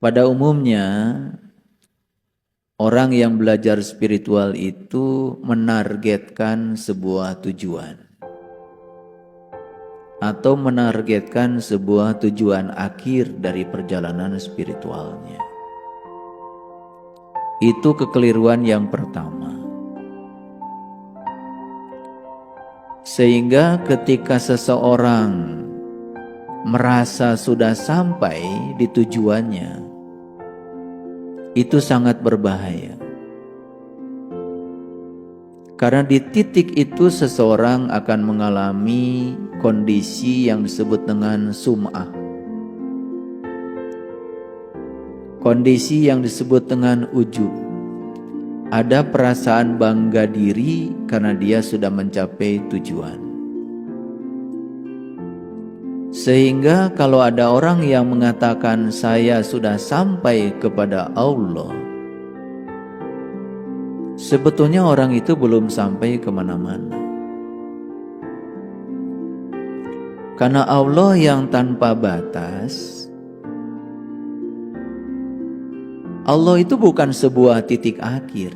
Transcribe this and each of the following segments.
Pada umumnya orang yang belajar spiritual itu menargetkan sebuah tujuan atau menargetkan sebuah tujuan akhir dari perjalanan spiritualnya. Itu kekeliruan yang pertama. Sehingga ketika seseorang merasa sudah sampai di tujuannya, itu sangat berbahaya. Karena di titik itu seseorang akan mengalami kondisi yang disebut dengan sum'ah. Kondisi yang disebut dengan ujub. Ada perasaan bangga diri karena dia sudah mencapai tujuan. Sehingga kalau ada orang yang mengatakan saya sudah sampai kepada Allah, sebetulnya orang itu belum sampai kemana-mana. Karena Allah yang tanpa batas, Allah itu bukan sebuah titik akhir.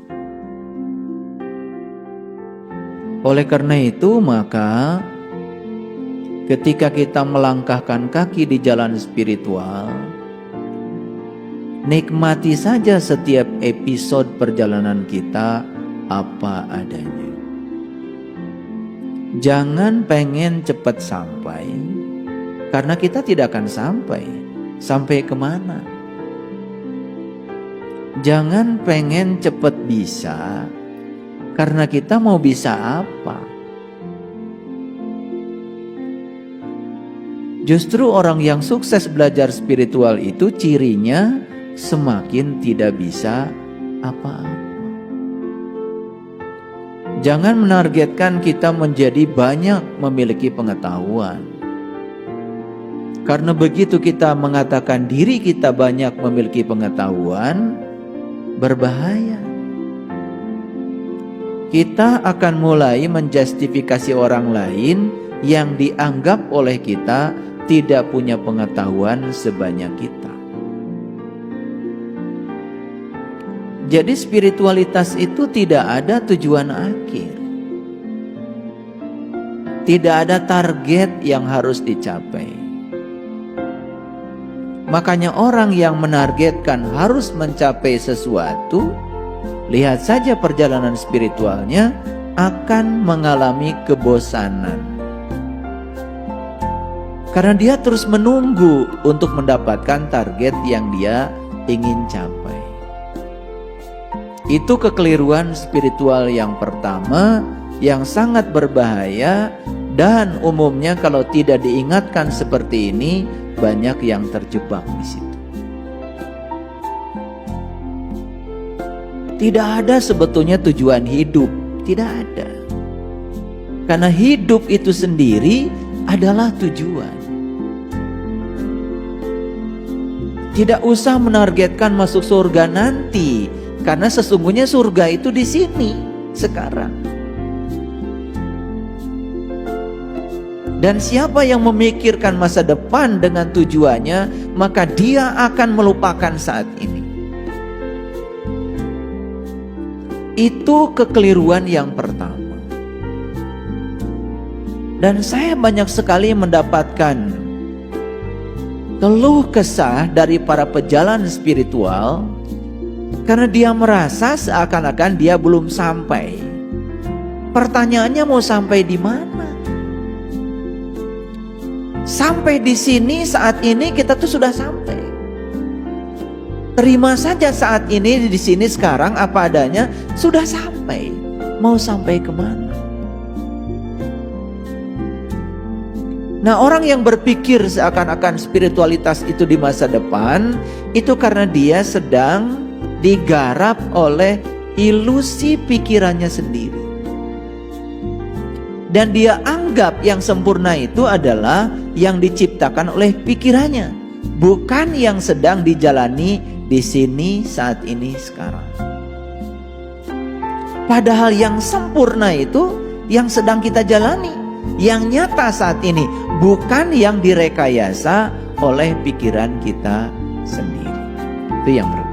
Oleh karena itu maka ketika kita melangkahkan kaki di jalan spiritual, nikmati saja setiap episode perjalanan kita apa adanya. Jangan pengen cepat sampai, karena kita tidak akan sampai. Sampai kemana? Jangan pengen cepat bisa, karena kita mau bisa apa? Justru orang yang sukses belajar spiritual itu cirinya semakin tidak bisa apa-apa. Jangan menargetkan kita menjadi banyak memiliki pengetahuan. Karena begitu kita mengatakan diri kita banyak memiliki pengetahuan, berbahaya. Kita akan mulai menjustifikasi orang lain yang dianggap oleh kita tidak punya pengetahuan sebanyak kita. Jadi spiritualitas itu tidak ada tujuan akhir. Tidak ada target yang harus dicapai. Makanya orang yang menargetkan harus mencapai sesuatu, lihat saja perjalanan spiritualnya akan mengalami kebosanan. Karena dia terus menunggu untuk mendapatkan target yang dia ingin capai. Itu kekeliruan spiritual yang pertama yang sangat berbahaya, dan umumnya kalau tidak diingatkan seperti ini banyak yang terjebak di situ. Tidak ada sebetulnya tujuan hidup, tidak ada. Karena hidup itu sendiri adalah tujuan. Tidak usah menargetkan masuk surga nanti, karena sesungguhnya surga itu di sini sekarang. Dan siapa yang memikirkan masa depan dengan tujuannya, maka dia akan melupakan saat ini. Itu kekeliruan yang pertama. Dan saya banyak sekali mendapatkan keluh kesah dari para pejalan spiritual karena dia merasa seakan-akan dia belum sampai. Pertanyaannya mau sampai di mana? Sampai di sini saat ini kita tuh sudah sampai. Terima saja saat ini di sini sekarang apa adanya, sudah sampai. Mau sampai kemana? Nah, orang yang berpikir seakan-akan spiritualitas itu di masa depan, itu karena dia sedang digarap oleh ilusi pikirannya sendiri. Dan dia anggap yang sempurna itu adalah yang diciptakan oleh pikirannya, bukan yang sedang dijalani di sini saat ini sekarang. Padahal yang sempurna itu yang sedang kita jalani, yang nyata saat ini, bukan yang direkayasa oleh pikiran kita sendiri. Itu yang